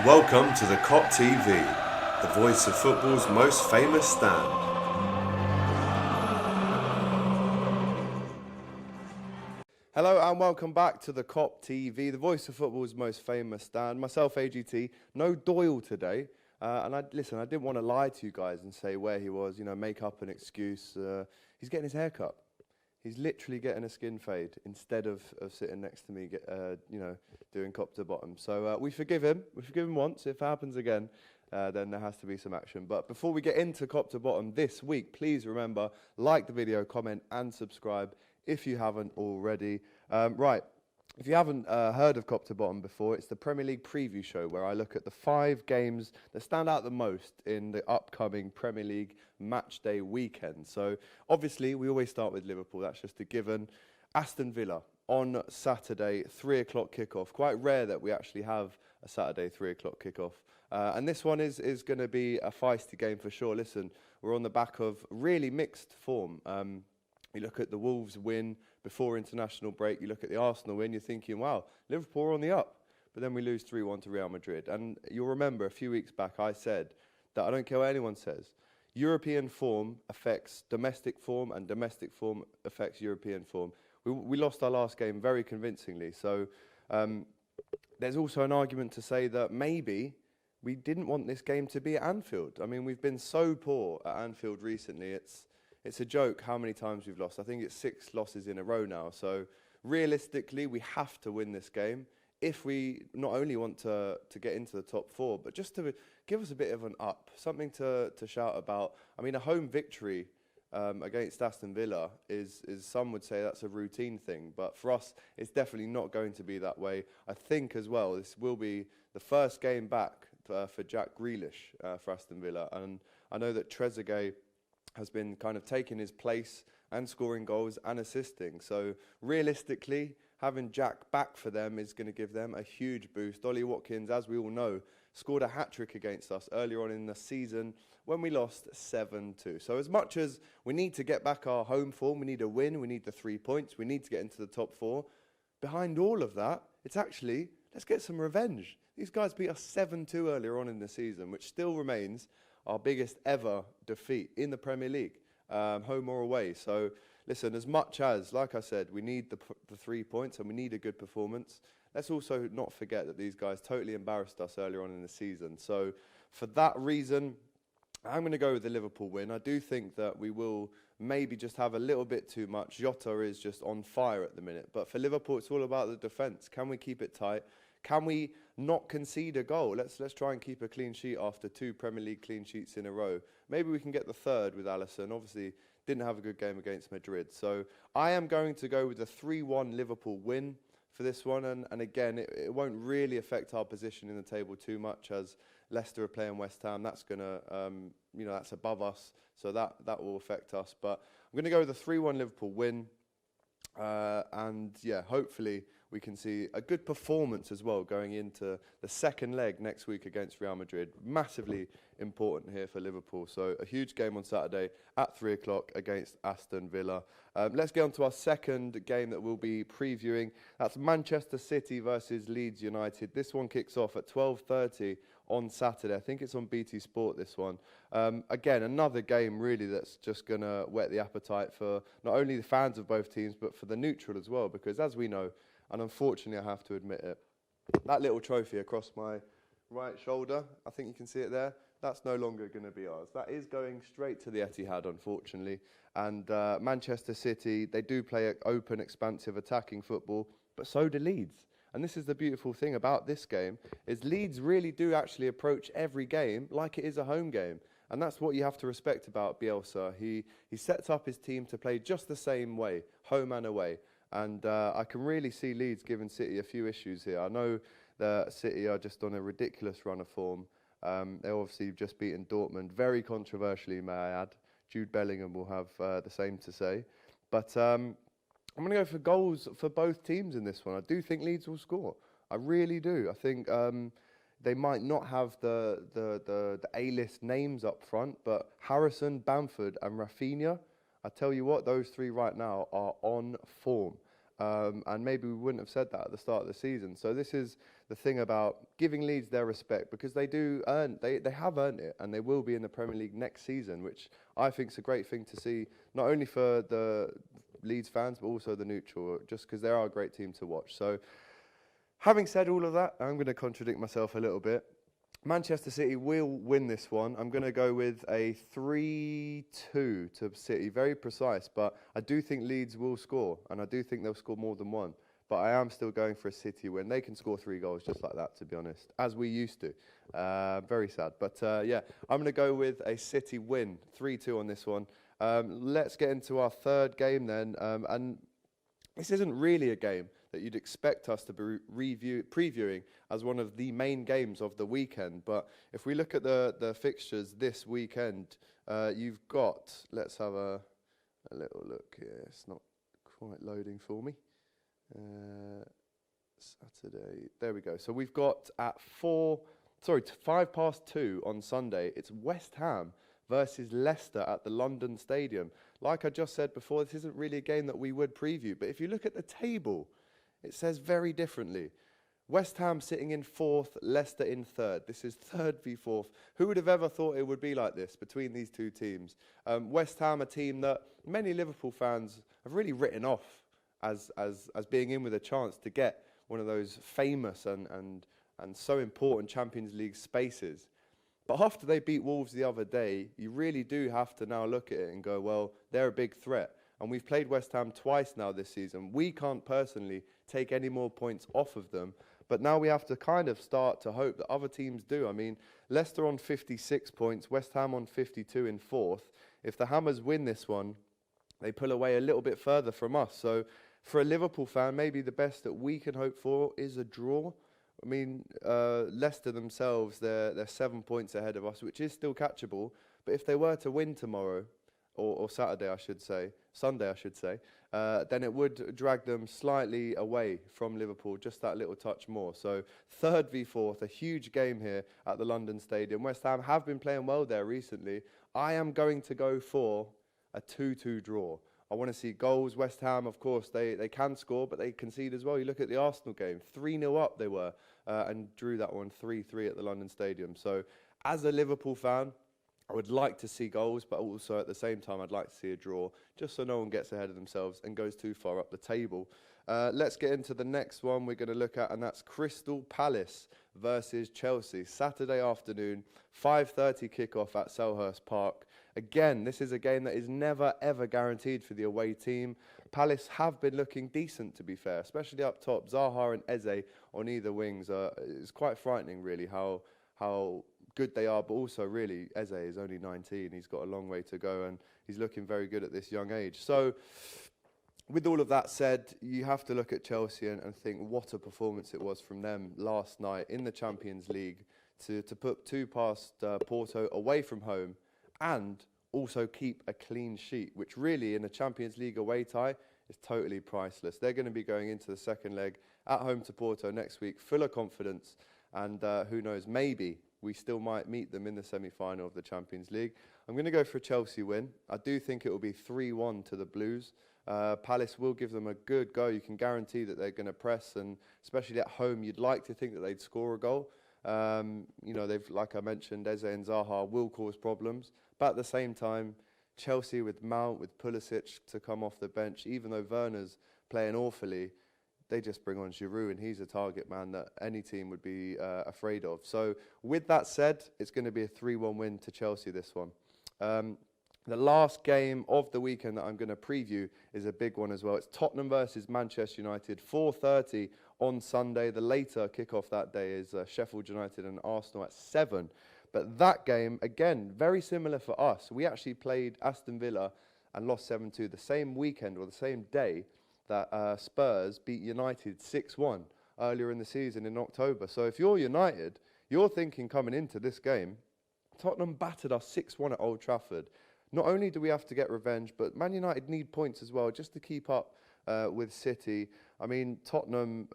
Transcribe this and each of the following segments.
Welcome to the Kop TV, the voice of football's most famous stand. Hello and welcome back to the Kop TV, the voice of football's most famous stand. Myself, AGT, no Doyle today. I didn't want to lie to you guys and say where he was, make up an excuse. He's getting his hair cut. He's literally getting a skin fade instead of sitting next to me, doing Kop To Bottom. So we forgive him. We forgive him once. If it happens again, then there has to be some action. But before we get into Kop To Bottom this week, please remember, like the video, comment and subscribe if you haven't already. Right. If you haven't heard of Kop To Bottom before, it's the Premier League preview show where I look at the 5 games that stand out the most in the upcoming Premier League match day weekend. So obviously we always start with Liverpool, that's just a given. Aston Villa on Saturday, 3 o'clock kickoff. Quite rare that we actually have a Saturday 3 o'clock kickoff. And this one is going to be a feisty game for sure. Listen, we're on the back of really mixed form. You look at the Wolves win before international break, you look at the Arsenal win, you're thinking, wow, Liverpool are on the up. But then we lose 3-1 to Real Madrid. And you'll remember a few weeks back I said that I don't care what anyone says, European form affects domestic form and domestic form affects European form. We lost our last game very convincingly. So there's also an argument to say that maybe we didn't want this game to be at Anfield. I mean, we've been so poor at Anfield recently. It's a joke how many times we've lost. I think it's 6 losses in a row now. So realistically, we have to win this game if we not only want to get into the top 4, but just to give us a bit of an up, something to shout about. I mean, a home victory against Aston Villa is some would say that's a routine thing, but for us, it's definitely not going to be that way. I think as well, this will be the first game back for Jack Grealish for Aston Villa, and I know that Trezeguet has been kind of taking his place and scoring goals and assisting. So realistically, having Jack back for them is going to give them a huge boost. Ollie Watkins, as we all know, scored a hat-trick against us earlier on in the season when we lost 7-2. So as much as we need to get back our home form, we need a win, we need the 3 points, we need to get into the top 4. Behind all of that, it's actually, let's get some revenge. These guys beat us 7-2 earlier on in the season, which still remains our biggest ever defeat in the Premier League, home or away. So listen, as much as, like I said, we need the 3 points and we need a good performance, let's also not forget that these guys totally embarrassed us earlier on in the season. So for that reason, I'm going to go with the Liverpool win. I do think that we will maybe just have a little bit too much. Jota is just on fire at the minute. But for Liverpool, it's all about the defence. Can we keep it tight? Can we not concede a goal? Let's try and keep a clean sheet after 2 Premier League clean sheets in a row. Maybe we can get the 3rd with Alisson. Obviously, didn't have a good game against Madrid. So I am going to go with a 3-1 Liverpool win for this one. And again, it won't really affect our position in the table too much as Leicester are playing West Ham. That's going to, that's above us. So that will affect us. But I'm going to go with a 3-1 Liverpool win. And yeah, hopefully we can see a good performance as well going into the second leg next week against Real Madrid. Massively important here for Liverpool. So a huge game on Saturday at 3 o'clock against Aston Villa. Let's get on to our second game that we'll be previewing. That's Manchester City versus Leeds United. This one kicks off at 12:30 on Saturday. I think it's on BT Sport, this one. Again, another game really that's just going to whet the appetite for not only the fans of both teams, but for the neutral as well. Because as we know, and unfortunately I have to admit it, that little trophy across my right shoulder, I think you can see it there, that's no longer going to be ours. That is going straight to the Etihad, unfortunately. And Manchester City, they do play open, expansive, attacking football, but so do Leeds. And this is the beautiful thing about this game, is Leeds really do actually approach every game like it is a home game. And that's what you have to respect about Bielsa. He sets up his team to play just the same way, home and away. And I can really see Leeds giving City a few issues here. I know that City are just on a ridiculous run of form. They're obviously just beaten Dortmund, very controversially, may I add. Jude Bellingham will have the same to say. But I'm going to go for goals for both teams in this one. I do think Leeds will score. I really do. I think they might not have the A-list names up front, but Harrison, Bamford and Rafinha, I tell you what, those 3 right now are on form. And maybe we wouldn't have said that at the start of the season. So this is the thing about giving Leeds their respect, because they have earned it, and they will be in the Premier League next season, which I think is a great thing to see, not only for the Leeds fans, but also the neutral, just because they are a great team to watch. So having said all of that, I'm going to contradict myself a little bit. Manchester City will win this one. I'm going to go with a 3-2 to City, very precise, but I do think Leeds will score, and I do think they'll score more than one. But I am still going for a City win. They can score 3 goals just like that, to be honest, as we used to. Very sad. But yeah, I'm going to go with a City win, 3-2 on this one. Let's get into our third game then. And this isn't really a game that you'd expect us to be previewing as one of the main games of the weekend. But if we look at the fixtures this weekend, you've got, let's have a little look here. It's not quite loading for me. Saturday, there we go. So we've got at 2:05 on Sunday, it's West Ham versus Leicester at the London Stadium. Like I just said before, this isn't really a game that we would preview, but if you look at the table, it says very differently. West Ham sitting in 4th, Leicester in 3rd. This is 3rd v 4th. Who would have ever thought it would be like this between these two teams? West Ham, a team that many Liverpool fans have really written off as being in with a chance to get one of those famous and so important Champions League spaces. But after they beat Wolves the other day, you really do have to now look at it and go, well, they're a big threat. And we've played West Ham twice now this season. We can't personally take any more points off of them. But now we have to kind of start to hope that other teams do. I mean, Leicester on 56 points, West Ham on 52 in 4th. If the Hammers win this one, they pull away a little bit further from us. So for a Liverpool fan, maybe the best that we can hope for is a draw. I mean, Leicester themselves, they're 7 points ahead of us, which is still catchable. But if they were to win tomorrow, or Saturday, I should say, Sunday, I should say, then it would drag them slightly away from Liverpool, just that little touch more. So 3rd v 4th, a huge game here at the London Stadium. West Ham have been playing well there recently. I am going to go for a 2-2 draw. I want to see goals. West Ham, of course, they can score, but they concede as well. You look at the Arsenal game, 3-0 up they were, and drew that one 3-3 at the London Stadium. So as a Liverpool fan, I would like to see goals, but also at the same time, I'd like to see a draw, just so no one gets ahead of themselves and goes too far up the table. Let's get into the next one we're going to look at, and that's Crystal Palace versus Chelsea. Saturday afternoon, 5:30 kickoff at Selhurst Park. Again, this is a game that is never, ever guaranteed for the away team. Palace have been looking decent, to be fair, especially up top. Zaha and Eze on either wings. It's quite frightening, really, how good they are, but also really Eze is only 19. He's got a long way to go, and he's looking very good at this young age. So with all of that said, you have to look at Chelsea and think what a performance it was from them last night in the Champions League to put 2 past Porto away from home and also keep a clean sheet, which really in a Champions League away tie is totally priceless. They're going to be going into the second leg at home to Porto next week, full of confidence, and who knows, maybe we still might meet them in the semi-final of the Champions League. I'm going to go for a Chelsea win. I do think it will be 3-1 to the Blues. Palace will give them a good go. You can guarantee that they're going to press, and especially at home, you'd like to think that they'd score a goal. You know, they've, like I mentioned, Eze and Zaha will cause problems. But at the same time, Chelsea with Mount, with Pulisic to come off the bench, even though Werner's playing awfully, they just bring on Giroud, and he's a target man that any team would be afraid of. So with that said, it's going to be a 3-1 win to Chelsea, this one. The last game of the weekend that I'm going to preview is a big one as well. It's Tottenham versus Manchester United, 4:30 on Sunday. The later kickoff that day is Sheffield United and Arsenal at 7. But that game, again, very similar for us. We actually played Aston Villa and lost 7-2 the same weekend or the same day that Spurs beat United 6-1 earlier in the season in October. So if you're United, you're thinking coming into this game, Tottenham battered us 6-1 at Old Trafford. Not only do we have to get revenge, but Man United need points as well just to keep up with City. I mean, Tottenham,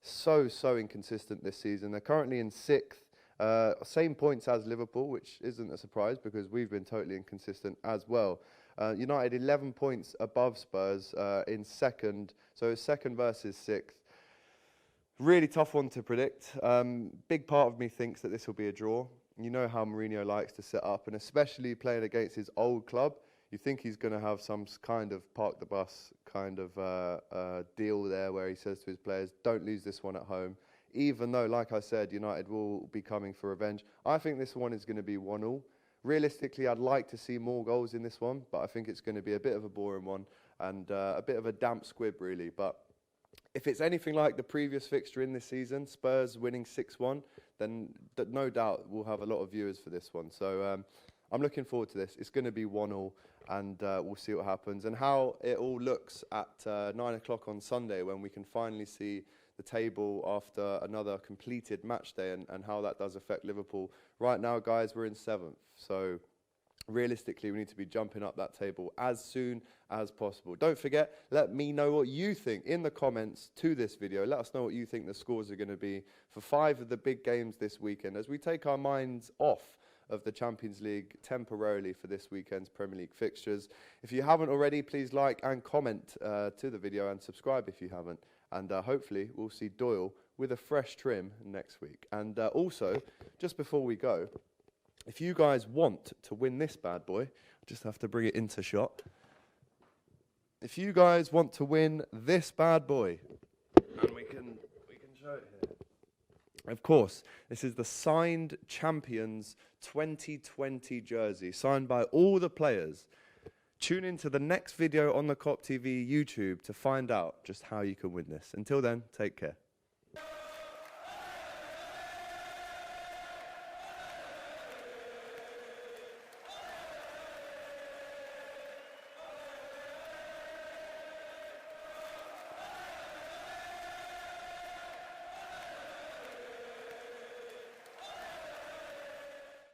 so inconsistent this season. They're currently in 6th, same points as Liverpool, which isn't a surprise because we've been totally inconsistent as well. United 11 points above Spurs in second, so second versus sixth. Really tough one to predict. Big part of me thinks that this will be a draw. You know how Mourinho likes to set up, and especially playing against his old club, you think he's going to have some kind of park the bus kind of deal there where he says to his players, don't lose this one at home. Even though, like I said, United will be coming for revenge. I think this one is going to be 1-1. Realistically, I'd like to see more goals in this one, but I think it's going to be a bit of a boring one and a bit of a damp squib, really. But if it's anything like the previous fixture in this season, Spurs winning 6-1, then no doubt we'll have a lot of viewers for this one. So I'm looking forward to this. It's going to be 1-1, and we'll see what happens. And how it all looks at 9 o'clock on Sunday, when we can finally see the table after another completed match day, and how that does affect Liverpool. Right now, guys, we're in 7th. So realistically, we need to be jumping up that table as soon as possible. Don't forget, let me know what you think in the comments to this video. Let us know what you think the scores are going to be for 5 of the big games this weekend, as we take our minds off of the Champions League temporarily for this weekend's Premier League fixtures. If you haven't already, please like and comment to the video, and subscribe if you haven't. And hopefully we'll see Doyle with a fresh trim next week. And also, just before we go, if you guys want to win this bad boy, I just have to bring it into shot. If you guys want to win this bad boy, and we can show it here. Of course, this is the signed Champions 2020 jersey, signed by all the players. Tune into the next video on the Kop TV YouTube to find out just how you can win this. Until then, take care.